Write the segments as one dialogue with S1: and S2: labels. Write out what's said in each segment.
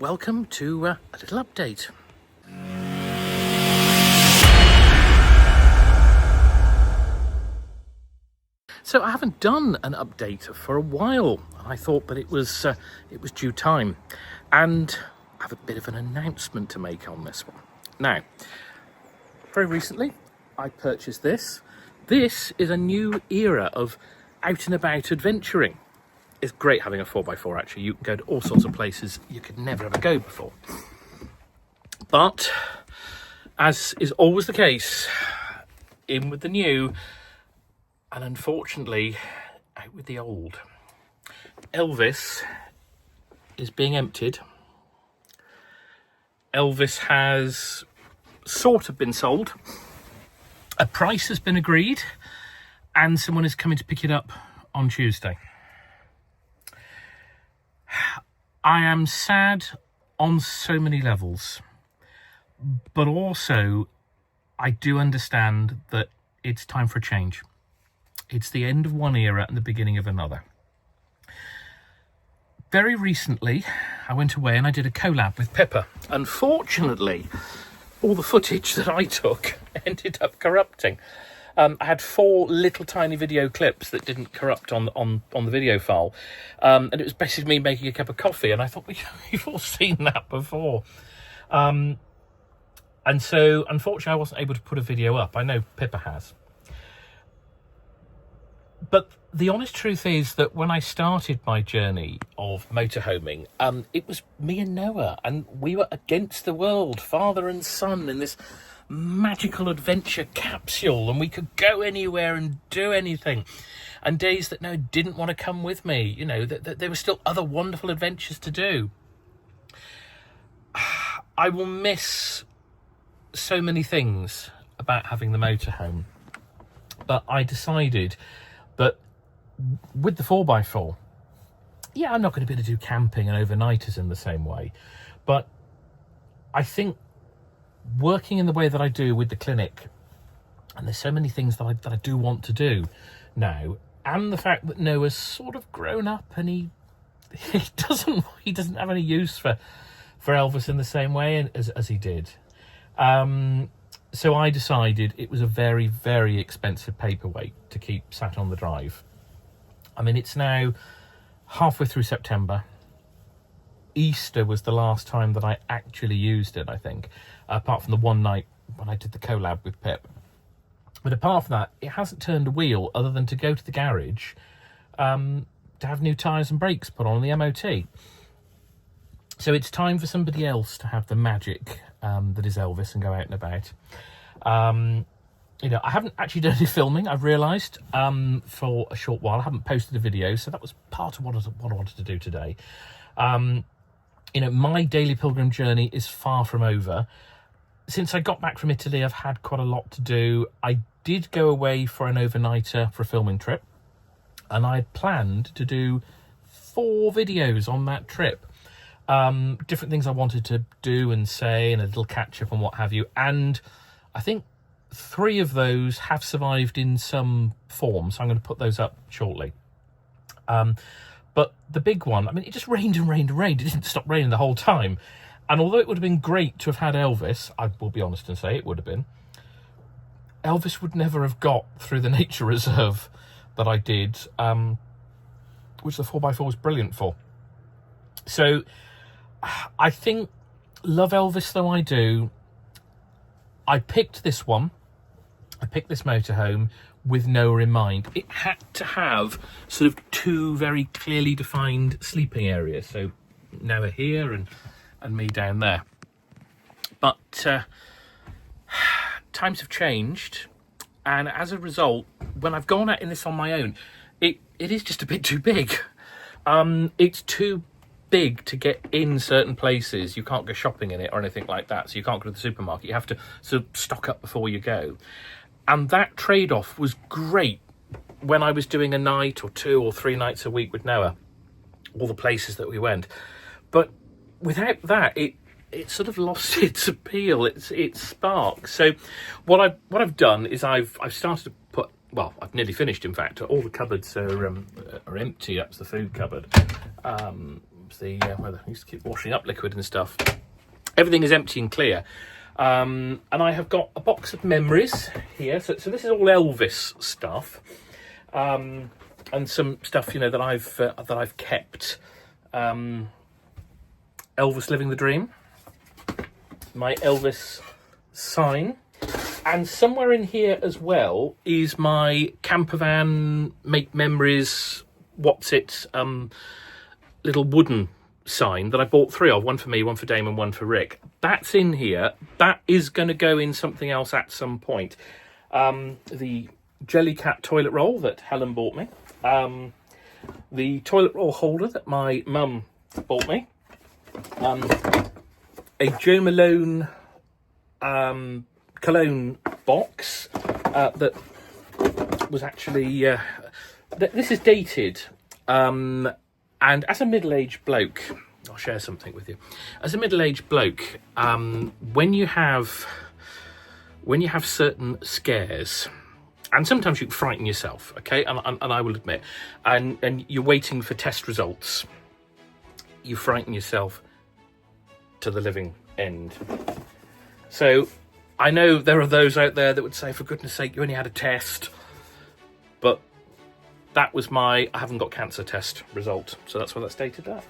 S1: welcome to a little update. So I haven't done an update for a while, and I thought that it was due time, and I have a bit of an announcement to make on this one. Now, very recently, I purchased this. This is a new era of out and about adventuring. It's great having a 4x4 actually. You can go to all sorts of places you could never ever go before. But, as is always the case, in with the new, and unfortunately, out with the old. Elvis is being emptied. Elvis has sort of been sold. A price has been agreed, and someone is coming to pick it up on Tuesday. I am sad on so many levels, but also I do understand that it's time for a change. It's the end of one era and the beginning of another. Very recently, I went away and I did a collab with Pippa. Unfortunately, all the footage that I took ended up corrupting. I had 4 little tiny video clips that didn't corrupt on the video file. And it was basically me making a cup of coffee. And I thought, we've all seen that before. And so, unfortunately, I wasn't able to put a video up. I know Pippa has. But the honest truth is that when I started my journey of motorhoming, it was me and Noah. And we were against the world, father and son, in this magical adventure capsule, and we could go anywhere and do anything. And days that Noah didn't want to come with me, you know, that there were still other wonderful adventures to do. I will miss so many things about having the motorhome, but I decided that with the 4x4, yeah, I'm not going to be able to do camping and overnighters in the same way, but I think working in the way that I do with the clinic, and there's so many things that I do want to do now, and the fact that Noah's sort of grown up and he doesn't have any use for Elvis in the same way as he did. So I decided it was a very, very expensive paperweight to keep sat on the drive. I mean, it's now halfway through September. Easter was the last time that I actually used it, I think, apart from the one night when I did the collab with Pip. But apart from that, it hasn't turned a wheel other than to go to the garage to have new tyres and brakes put on the MOT. So it's time for somebody else to have the magic that is Elvis and go out and about. You know, I haven't actually done any filming, I've realised, for a short while. I haven't posted a video, so that was part of what I wanted to do today. You know, my daily pilgrim journey is far from over. Since I got back from Italy, I've had quite a lot to do. I did go away for an overnighter for a filming trip, and I planned to do 4 videos on that trip. Different things I wanted to do and say, and a little catch-up and what have you. And I think 3 of those have survived in some form, so I'm going to put those up shortly. But the big one, I mean, it just rained and rained and rained. It didn't stop raining the whole time. And although it would have been great to have had Elvis, I will be honest and say it would have been, Elvis would never have got through the nature reserve that I did, which the 4x4 was brilliant for. So I think, love Elvis though I do, I picked this one. I picked this motorhome with Noah in mind. It had to have sort of 2 very clearly defined sleeping areas. So Noah here and me down there. But times have changed. And as a result, when I've gone out in this on my own, it is just a bit too big. It's too big to get in certain places. You can't go shopping in it or anything like that. So you can't go to the supermarket. You have to sort of stock up before you go. And that trade-off was great when I was doing a night or 2 or 3 nights a week with Noah, all the places that we went. But without that, it sort of lost its appeal, its spark. So what I've done is I've started to put, well, I've nearly finished, in fact. All the cupboards are empty. That's the food cupboard. keeps the well, I used to keep washing up liquid and stuff. Everything is empty and clear. And I have got a box of memories here. So this is all Elvis stuff, and some stuff, you know, that I've kept. Elvis living the dream, my Elvis sign, and somewhere in here as well is my campervan make memories. What's it? Little wooden sign that I bought 3 of, one for me, one for Dame, and one for Rick. That's in here. That is going to go in something else at some point. The Jellycat toilet roll that Helen bought me. The toilet roll holder that my mum bought me. A Jo Malone cologne box that was actually... this is dated. And as a middle-aged bloke, I'll share something with you. As a middle-aged bloke, when you have certain scares, and sometimes you frighten yourself, okay, and I will admit, and you're waiting for test results, you frighten yourself to the living end. So I know there are those out there that would say, for goodness sake, you only had a test, but that was my I haven't got cancer test result. So that's why that's dated that.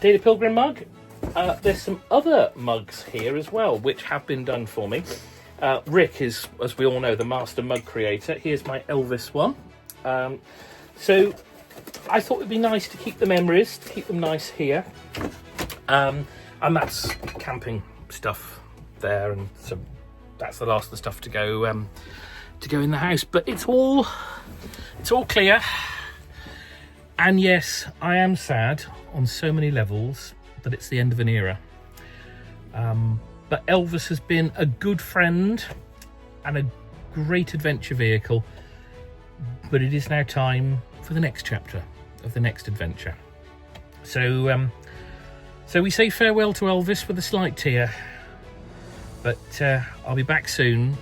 S1: Data Pilgrim mug. There's some other mugs here as well, which have been done for me. Rick is, as we all know, the master mug creator. Here's my Elvis one. So I thought it'd be nice to keep the memories, to keep them nice here. And that's camping stuff there, and so that's the last of the stuff to go in the house. But it's all clear. And yes, I am sad on so many levels that it's the end of an era. But Elvis has been a good friend and a great adventure vehicle. But it is now time for the next chapter of the next adventure. So we say farewell to Elvis with a slight tear. But I'll be back soon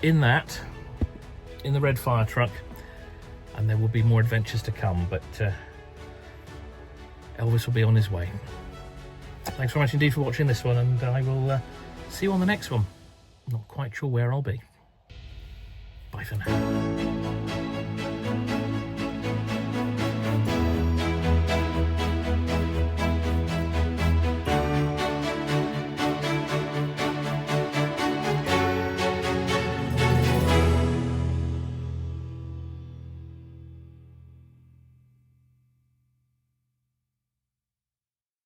S1: in the red fire truck, and there will be more adventures to come, but Elvis will be on his way. Thanks very much indeed for watching this one, and I will see you on the next one. Not quite sure where I'll be. Bye for now.